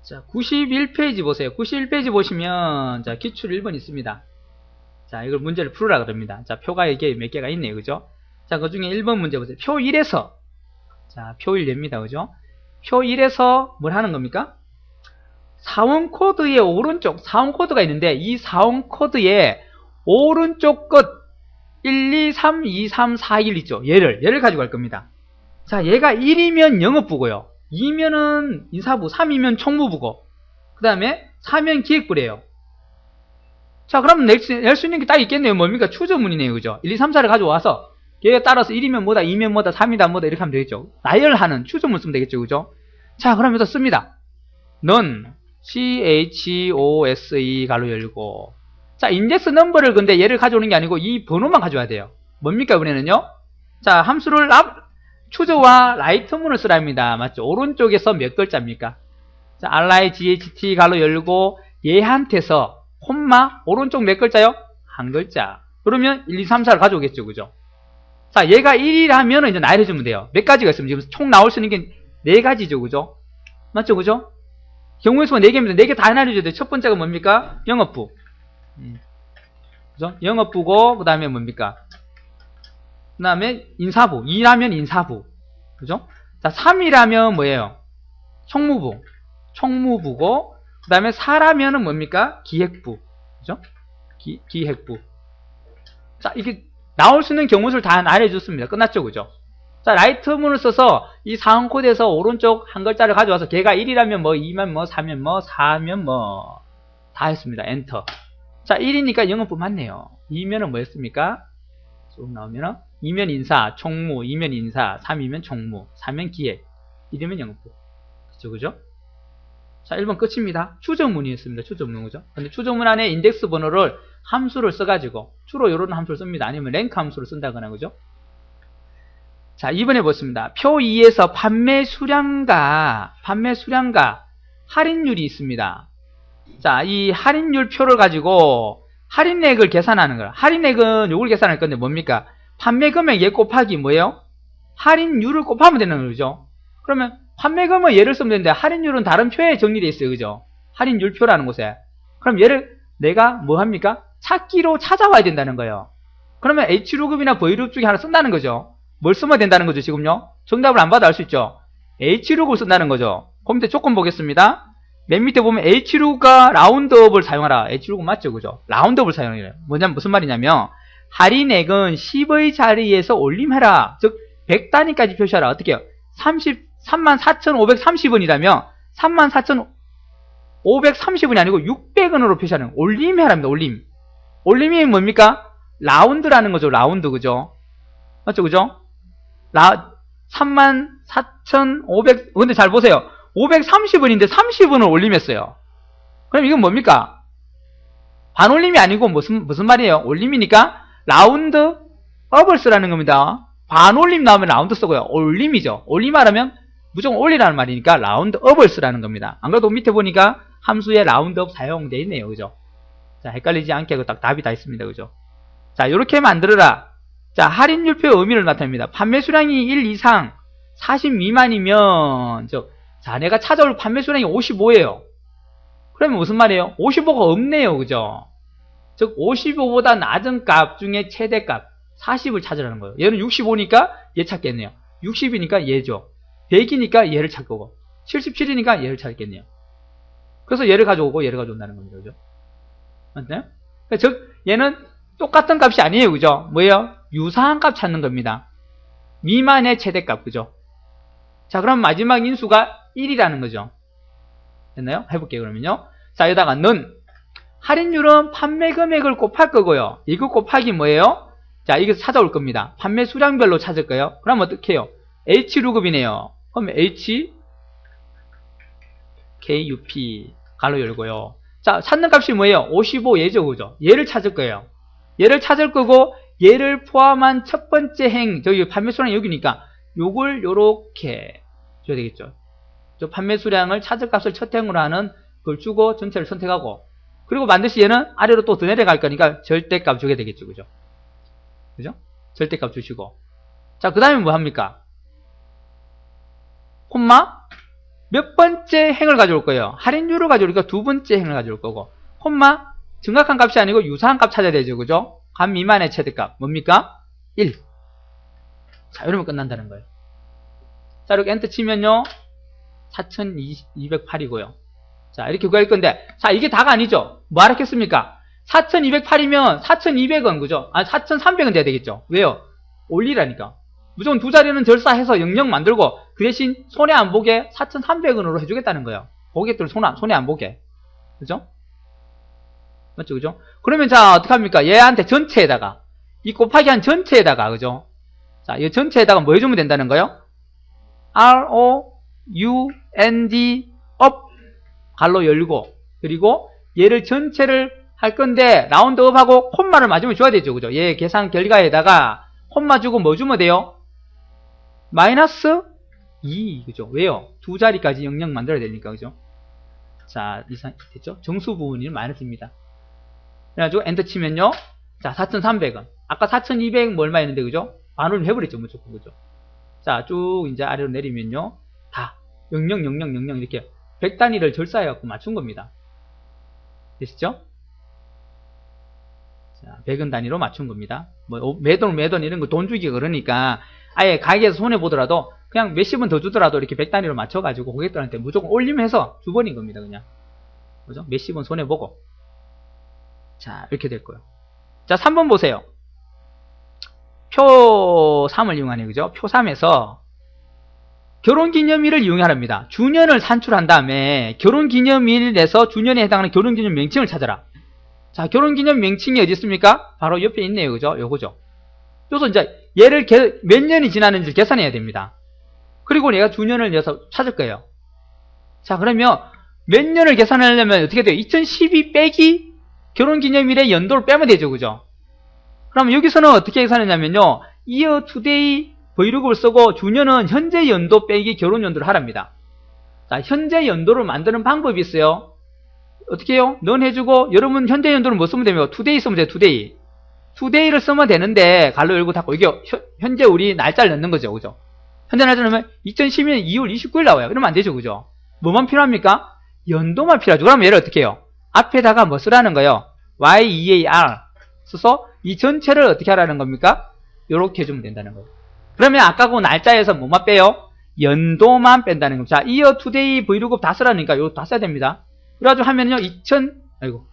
자, 91페이지 보세요. 91페이지 보시면, 자, 기출 1번 있습니다. 자, 이걸 문제를 풀으라 그럽니다. 자, 표가 이게 몇 개가 있네요. 그죠? 자, 그 중에 1번 문제 보세요. 표 1에서, 자, 표 1 냅니다. 그죠? 표 1에서 뭘 하는 겁니까? 사원 코드의 오른쪽, 사원 코드가 있는데, 이 사원 코드의 오른쪽 끝, 1, 2, 3, 2, 3, 4, 1 있죠? 얘를 가지고 갈 겁니다. 자, 얘가 1이면 영업부고요. 2면은 인사부, 3이면 총무부고, 그 다음에 4면 기획부래요. 자, 그럼 낼 수 있는 게 딱 있겠네요. 뭡니까? 추저문이네요. 그죠? 1, 2, 3, 4를 가져와서, 얘에 따라서 1이면 뭐다, 2면 뭐다, 3이다 뭐다, 이렇게 하면 되겠죠. 나열하는 추저문 쓰면 되겠죠. 그죠? 자, 그럼 여기서 씁니다. 넌, CHOSE 가로 열고. 자, 인덱스 넘버를 근데 얘를 가져오는 게 아니고 이 번호만 가져와야 돼요. 뭡니까, 이번에는요? 자, 함수를 추저와 라이트문을 쓰랍니다. 맞죠? 오른쪽에서 몇 글자입니까? 자, RIGHT 가로 열고 얘한테서 콤마 오른쪽 몇 글자요? 한 글자. 그러면 1, 2, 3, 4를 가져오겠죠. 그죠? 자, 얘가 1이라면 이제 나열해주면 돼요. 몇 가지가 있으면 지금 총 나올 수 있는 게 4가지죠. 그죠? 맞죠? 그죠? 경우의 수가 4개입니다. 4개 다 나눠줘야 돼요. 첫 번째가 뭡니까? 영업부. 그죠? 영업부고, 그 다음에 뭡니까? 그 다음에 인사부. 2라면 인사부. 그죠? 자, 3이라면 뭐예요? 총무부. 총무부고, 그 다음에 4라면은 뭡니까? 기획부. 그죠? 기획부. 자, 이게 나올 수 있는 경우수를 다 나열해줬습니다. 끝났죠? 그죠? 자, 라이트문을 써서 이 상황 코드에서 오른쪽 한 글자를 가져와서 걔가 1이라면 뭐, 2면 뭐, 3면 뭐, 4면 뭐, 다 했습니다. 엔터. 자, 1이니까 영업부 맞네요. 2면은 뭐였습니까? 쭉 나오면은 2면 인사, 총무, 2면 인사, 3이면 총무, 4면 기획, 1이면 영업부. 그죠, 그죠? 자, 1번 끝입니다. 추정문이었습니다. 추정문, 그죠? 근데 추정문 안에 인덱스 번호를 함수를 써가지고, 주로 이런 함수를 씁니다. 아니면 랭크 함수를 쓴다거나, 그죠? 자, 2번에 보겠습니다. 표 2에서 판매 수량과 할인율이 있습니다. 자, 이 할인율 표를 가지고 할인액을 계산하는 거야. 할인액은 요걸 계산할 건데 뭡니까? 판매 금액 얘 곱하기 뭐예요? 할인율을 곱하면 되는 거죠. 그러면 판매 금액 얘를 쓰면 되는데 할인율은 다른 표에 정리되어 있어요. 그죠? 할인율 표라는 곳에. 그럼 얘를 내가 뭐 합니까? 찾기로 찾아와야 된다는 거예요. 그러면 H루급이나 V루급 중에 하나 쓴다는 거죠. 뭘 쓰면 된다는 거죠, 지금요? 정답을 안 봐도 알 수 있죠? H루급을 쓴다는 거죠. 그럼 밑에 조건 보겠습니다. 맨 밑에 보면 H루급과 라운드업을 사용하라. H루급 맞죠, 그죠? 라운드업을 사용해요. 뭐냐면 무슨 말이냐면 할인액은 10의 자리에서 올림해라. 즉 100단위까지 표시하라. 어떻게 해요? 34,530원이라면 34,530원이 아니고 600원으로 표시하는 올림해라입니다. 올림. 올림이 뭡니까? 라운드라는 거죠. 라운드, 그죠? 맞죠, 그죠? 34,500, 근데 잘 보세요. 530원인데 30원을 올림했어요. 그럼 이건 뭡니까? 반올림이 아니고 무슨 말이에요? 올림이니까 라운드 업을 쓰라는 겁니다. 반올림 나오면 라운드 쓰고요. 올림이죠. 올림하라면 무조건 올리라는 말이니까 라운드 업을 쓰라는 겁니다. 안 그래도 밑에 보니까 함수에 라운드 업 사용되어 있네요. 그죠? 자, 헷갈리지 않게 딱 답이 다 있습니다. 그죠? 자, 이렇게 만들어라. 자, 할인율표의 의미를 나타냅니다. 판매 수량이 1 이상 40 미만이면 자, 내가 찾아올 판매 수량이 55예요. 그러면 무슨 말이에요? 55가 없네요. 그죠? 즉 55보다 낮은 값 중에 최대값 40을 찾으라는 거예요. 얘는 65니까 얘 찾겠네요. 60이니까 얘죠. 100이니까 얘를 찾을 거고 77이니까 얘를 찾겠네요. 그래서 얘를 가져오고 얘를 가져온다는 겁니다. 그죠? 맞나요? 즉 얘는 똑같은 값이 아니에요. 그죠? 뭐예요? 유사한 값 찾는 겁니다. 미만의 최대값. 그죠? 자, 그럼 마지막 인수가 1이라는 거죠. 됐나요? 해볼게요. 그러면요. 자, 여기다가 는 할인율은 판매 금액을 곱할 거고요. 이거 곱하기 뭐예요? 자, 이거 찾아올 겁니다. 판매 수량별로 찾을 거예요. 그럼 어떻게 해요? H루급이네요. 그럼 H KUP 가로 열고요. 자, 찾는 값이 뭐예요? 55 얘죠. 그죠? 얘를 찾을 거예요. 얘를 찾을 거고 얘를 포함한 첫 번째 행, 저기 판매 수량 여기니까 요걸 요렇게 줘야 되겠죠. 저 판매 수량을 찾을 값을 첫 행으로 하는 그걸 주고 전체를 선택하고, 그리고 반드시 얘는 아래로 또 더 내려갈 거니까 절대값 주게 되겠죠. 그죠? 그죠? 절대값 주시고. 자, 그 다음에 뭐 합니까? 콤마 몇 번째 행을 가져올 거예요? 할인율을 가져오니까 두 번째 행을 가져올 거고, 콤마, 정확한 값이 아니고 유사한 값 찾아야 되죠. 그죠? 간 미만의 최대값. 뭡니까? 1. 자, 이러면 끝난다는 거예요. 자, 이렇게 엔터 치면요. 4208이고요. 자, 이렇게 구할 건데, 자, 이게 다가 아니죠? 뭐 하랬겠습니까? 4208이면 4200원, 그죠? 아, 4300원 돼야 되겠죠? 왜요? 올리라니까. 무조건 두 자리는 절사해서 00 만들고, 그 대신 손해 안 보게 4300원으로 해주겠다는 거예요. 고객들 손해 안 보게. 그죠? 맞죠? 그죠? 그러면 자, 어떡합니까? 얘한테 전체에다가, 이 곱하기 한 전체에다가, 그죠? 자, 이 전체에다가 뭐 해주면 된다는 거예요? ROUND 업 갈로 열고, 그리고 얘를 전체를 할 건데 라운드업하고 콤마를 맞으면 줘야 되죠. 그죠? 얘 계산 결과에다가 콤마 주고 뭐 주면 돼요? 마이너스 2. 그죠? 왜요? 두 자리까지 00 만들어야 되니까. 그죠? 자, 이상 됐죠? 정수 부분이 마이너스입니다. 그래가지고 엔터 치면요. 자, 4,300원. 아까 4,200 뭐 얼마 했는데, 그죠? 반을 해버렸죠. 무조건. 그죠? 자, 쭉 이제 아래로 내리면요. 다 00, 00, 00 이렇게 100단위를 절사해갖고 맞춘 겁니다. 되시죠? 자, 100원 단위로 맞춘 겁니다. 뭐, 매돈 이런 거 돈 주기 그러니까 아예 가게에서 손해보더라도 그냥 몇십 원 더 주더라도 이렇게 100단위로 맞춰가지고 고객들한테 무조건 올림해서 주버린 겁니다. 그냥. 그죠? 몇십 원 손해보고. 자, 이렇게 될 거예요. 자, 3번 보세요. 표 3을 이용하네요. 그죠? 표 3에서 결혼기념일을 이용하랍니다. 주년을 산출한 다음에 결혼기념일에서 주년에 해당하는 결혼기념 명칭을 찾아라. 자, 결혼기념 명칭이 어디 있습니까? 바로 옆에 있네요. 그죠? 요거죠. 그래서 이제 얘를 몇 년이 지났는지 계산해야 됩니다. 그리고 내가 주년을 내서 찾을 거예요. 자, 그러면 몇 년을 계산하려면 어떻게 돼요? 2012 빼기 결혼기념일의 연도를 빼면 되죠. 그죠? 그럼 여기서는 어떻게 계산하냐면요. year to day 브이로그를 쓰고 주년은 현재 연도 빼기 결혼 연도를 하랍니다. 자, 현재 연도를 만드는 방법이 있어요. 어떻게 해요? 넌 해주고 여러분 현재 연도를 뭐 쓰면 되면 today 쓰면 돼요. today. today를 쓰면 되는데 가로 열고 닫고 이게 현재 우리 날짜를 넣는 거죠. 그죠? 현재 날짜를 넣으면 2012년 2월 29일 나와요. 이러면 안 되죠. 그죠? 뭐만 필요합니까? 연도만 필요하죠. 그럼 얘를 어떻게 해요? 앞에다가 뭐 쓰라는 거예요? year 써서 이 전체를 어떻게 하라는 겁니까? 요렇게 해주면 된다는 거예요. 그러면 아까 그 날짜에서 뭐만 빼요? 연도만 뺀다는 겁니다. 자, year, today, 브이로그 다 쓰라니까 요거 다 써야 됩니다. 그래가지고 하면요, 아이고,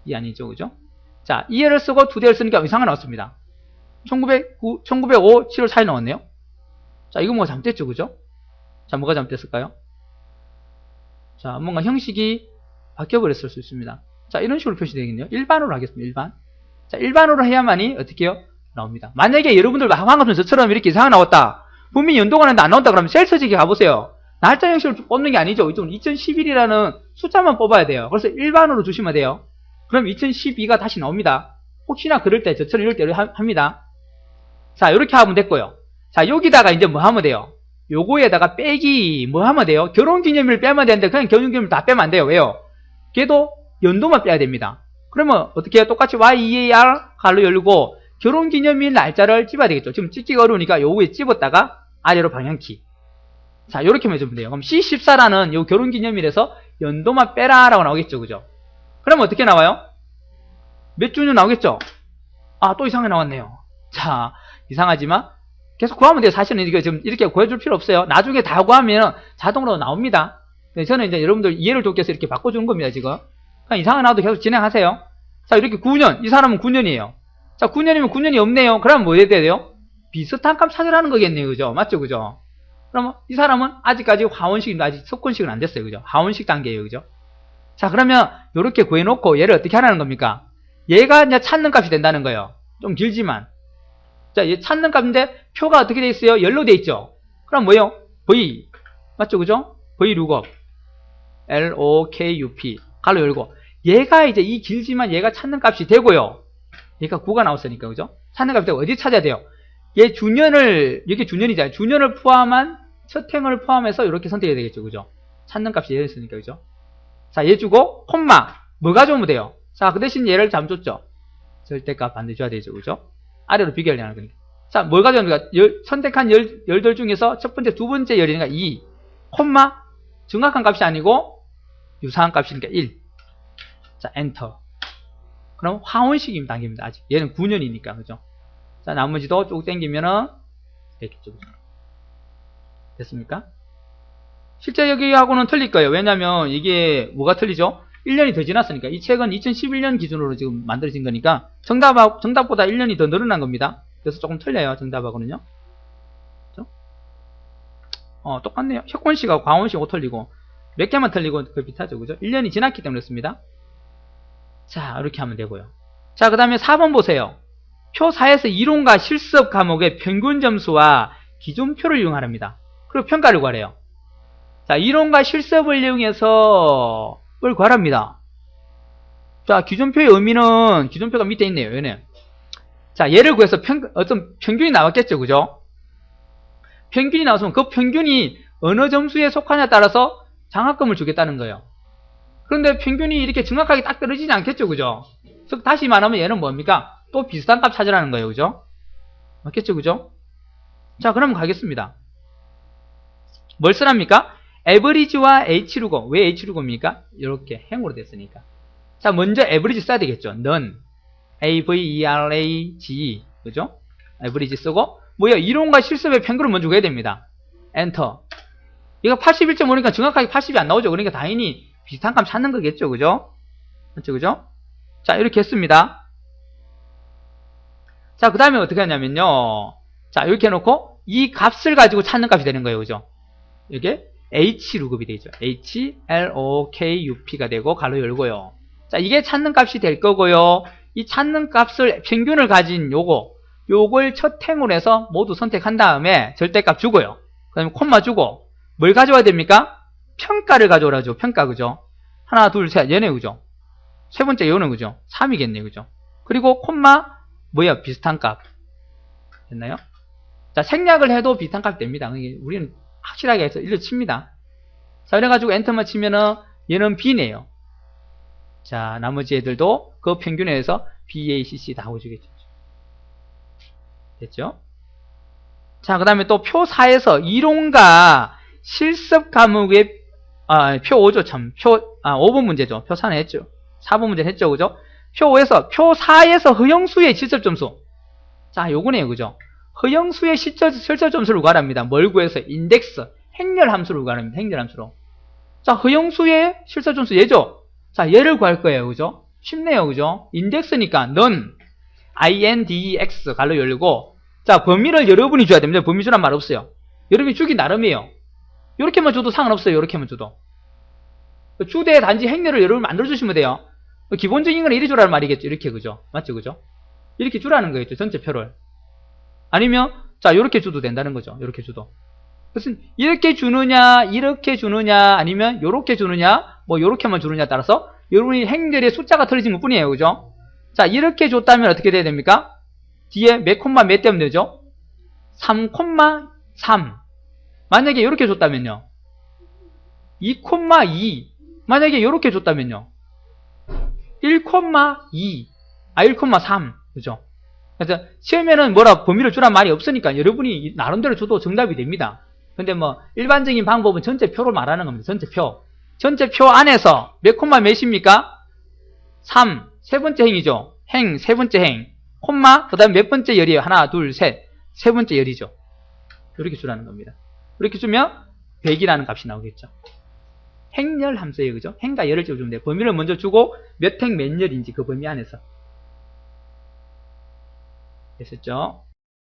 이 아니죠, 그죠? 자, year를 쓰고 today를 쓰니까 이상은 나왔습니다. 1905, 7월 4일 나왔네요. 자, 이거 뭐가 잘못됐죠, 그죠? 자, 뭐가 잘못됐을까요? 자, 뭔가 형식이 바뀌어버렸을 수 있습니다. 자, 이런 식으로 표시되겠네요. 일반으로 하겠습니다, 일반. 자, 일반으로 해야만이 어떻게 해요? 나옵니다. 만약에 여러분들 방금 저처럼 이렇게 이상한 나왔다. 분명히 연도가 나는데 안 나온다 그러면 셀서지게 가보세요. 날짜 형식을 뽑는 게 아니죠. 이쪽은 2011이라는 숫자만 뽑아야 돼요. 그래서 일반으로 주시면 돼요. 그럼 2012가 다시 나옵니다. 혹시나 그럴 때 저처럼 이럴 때 합니다. 자, 이렇게 하면 됐고요. 자, 여기다가 이제 뭐 하면 돼요? 요거에다가 빼기 뭐 하면 돼요? 결혼기념일 빼면 되는데 그냥 결혼기념일 다 빼면 안 돼요. 왜요? 걔도 연도만 빼야 됩니다. 그러면 어떻게 해요? 똑같이 year 가로 열고 결혼기념일 날짜를 찝어야 되겠죠. 지금 찝기가 어려우니까 요 위에 찝었다가 아래로 방향키. 자, 요렇게 해주면 돼요. 그럼 C14라는 요 결혼기념일에서 연도만 빼라라고 나오겠죠. 그죠? 그러면 어떻게 나와요? 몇 주년 나오겠죠? 아, 또 이상하게 나왔네요. 자, 이상하지만 계속 구하면 돼요. 사실은 이거 지금 이렇게 구해줄 필요 없어요. 나중에 다 구하면 자동으로 나옵니다. 저는 이제 여러분들 이해를 돕기 위해서 이렇게 바꿔주는 겁니다, 지금. 그냥 이상하게 나와도 계속 진행하세요. 자, 이렇게 9년. 이 사람은 9년이에요. 자, 9년이면 9년이 없네요. 그러면 뭐 해야 돼요? 비슷한 값 찾으라는 거겠네요. 그죠? 맞죠? 그죠? 그러면 이 사람은 아직까지 화원식, 아직 석권식은 안 됐어요. 그죠? 화원식 단계예요. 그죠? 자, 그러면 이렇게 구해놓고 얘를 어떻게 하라는 겁니까? 얘가 이제 찾는 값이 된다는 거예요. 좀 길지만. 자, 얘 찾는 값인데 표가 어떻게 돼 있어요? 열로 돼 있죠? 그럼 뭐예요? V. 맞죠? 그죠? V lookup. LOKUP. 가로 열고. 얘가 이제 이 길지만 얘가 찾는 값이 되고요. 얘가 9가 나왔으니까, 그죠? 찾는 값이 되고, 어디 찾아야 돼요? 얘 주년을, 이렇게 주년이잖아요. 주년을 포함한, 첫 행을 포함해서 이렇게 선택해야 되겠죠, 그죠? 찾는 값이 얘였으니까, 그죠? 자, 얘 주고, 콤마. 뭐 가져오면 돼요? 자, 그 대신 얘를 잘못 줬죠? 절대값 반드시 줘야 되죠, 그죠? 아래로 비교하려는 거니까. 자, 뭘 가져옵니까? 선택한 열들 중에서 첫 번째, 두 번째 열이니까 2, 콤마, 정확한 값이 아니고 유사한 값이니까 1. 자, 엔터. 그럼 화원식 단계입니다. 아직. 얘는 9년이니까, 그죠? 자, 나머지도 쭉 당기면은 됐겠죠. 그죠? 됐습니까? 실제 여기하고는 틀릴 거예요. 왜냐면 이게 뭐가 틀리죠? 1년이 더 지났으니까. 이 책은 2011년 기준으로 지금 만들어진 거니까 정답보다 1년이 더 늘어난 겁니다. 그래서 조금 틀려요. 정답하고는요. 그죠? 똑같네요. 혁권식하고 광원식하고 틀리고 몇 개만 틀리고 그 비슷하죠. 그죠? 1년이 지났기 때문에 그렇습니다. 자, 이렇게 하면 되고요. 자, 그 다음에 4번 보세요. 표 4에서 이론과 실습 과목의 평균 점수와 기존표를 이용하랍니다. 그리고 평가를 구하래요. 자, 이론과 실습을 이용해서 뭘 구하랍니다. 자, 기존표의 의미는 기존표가 밑에 있네요. 얘는. 자, 얘를 구해서 어떤 평균이 나왔겠죠. 그죠? 평균이 나왔으면 그 평균이 어느 점수에 속하냐에 따라서 장학금을 주겠다는 거예요. 그런데 평균이 이렇게 정확하게 딱 떨어지지 않겠죠. 그죠? 즉, 다시 말하면 얘는 뭡니까? 또 비슷한 값 찾으라는 거예요. 그죠? 맞겠죠. 그죠? 자, 그럼 가겠습니다. 뭘 쓰랍니까? 에버리지와 H루고. 왜 H루고입니까? 이렇게 행으로 됐으니까. 자, 먼저 에버리지 써야 되겠죠. 넌 A-V-E-R-A-G. 그죠? 에버리지 쓰고, 뭐야, 이론과 실습의 평균을 먼저 구해야 됩니다. 엔터. 이거 81.5니까 정확하게 80이 안 나오죠. 그러니까 당연히 비슷한 값 찾는 거겠죠. 그죠? 맞죠? 그죠? 자, 이렇게 했습니다. 자, 그 다음에 어떻게 하냐면요. 자, 이렇게 해놓고, 이 값을 가지고 찾는 값이 되는 거예요. 그죠? 이게 H루급이 되죠. HLOKUP가 되고, 가로 열고요. 자, 이게 찾는 값이 될 거고요. 이 찾는 값을, 평균을 가진 요걸 첫 행으로 해서 모두 선택한 다음에 절대값 주고요. 그 다음에 콤마 주고, 뭘 가져와야 됩니까? 평가를 가져오라죠. 평가, 그죠? 하나, 둘, 셋, 얘네, 그죠? 세 번째, 요는, 그죠? 3이겠네, 그죠? 그리고 콤마, 뭐야, 비슷한 값. 됐나요? 자, 생략을 해도 비슷한 값이 됩니다. 우리는 확실하게 해서 일로 칩니다. 자, 그래가지고 엔터만 치면은 얘는 B네요. 자, 나머지 애들도 그 평균에 의해서 B, A, C, C 다 오주겠죠. 됐죠? 자, 그 다음에 또 표 4에서 이론과 실습 과목의 표 5죠, 참. 5번 문제죠. 표 4는 했죠. 4번 문제는 했죠, 그죠? 표 4에서 허영수의 실습 점수. 자, 요거네요, 그죠? 허영수의 실습 점수를 구하랍니다. 뭘 구해서? 인덱스, 행렬 함수를 구하랍니다. 행렬 함수로. 자, 허영수의 실습 점수 얘죠? 자, 얘를 구할 거예요, 그죠? 쉽네요, 그죠? 인덱스니까, 넌, INDEX, 갈로 열고, 자, 범위를 여러분이 줘야 됩니다. 범위 주란 말 없어요. 여러분이 주기 나름이에요. 요렇게만 줘도 상관없어요, 요렇게만 줘도. 주대 단지 행렬을 여러분 만들어주시면 돼요. 기본적인 건 이리 주라는 말이겠죠. 이렇게, 그죠? 맞죠, 그죠? 이렇게 주라는 거겠죠, 전체 표를. 아니면, 자, 요렇게 줘도 된다는 거죠. 요렇게 줘도. 그것은, 이렇게 주느냐, 아니면, 요렇게 주느냐, 뭐, 요렇게만 주느냐에 따라서, 여러분이 행렬의 숫자가 틀려진 것 뿐이에요. 그죠? 자, 이렇게 줬다면 어떻게 돼야 됩니까? 뒤에 몇 콤마 몇 되면 되죠? 3,3. 만약에 요렇게 줬다면요. 2,2. 만약에 요렇게 줬다면요. 1,2. 1,3. 그죠? 그래서 시험에는 뭐라 범위를 주란 말이 없으니까 여러분이 나름대로 줘도 정답이 됩니다. 근데 뭐 일반적인 방법은 전체 표를 말하는 겁니다. 전체 표. 전체 표 안에서 몇 콤마 몇입니까? 3. 세 번째 행이죠. 행, 세 번째 행. 콤마, 그 다음에 몇 번째 열이에요? 하나, 둘, 셋. 세 번째 열이죠. 이렇게 주라는 겁니다. 이렇게 주면 100이라는 값이 나오겠죠. 행열 함수예요. 그죠? 행과 열을 주면 돼요. 범위를 먼저 주고 몇 행 몇 열인지 그 범위 안에서. 됐었죠?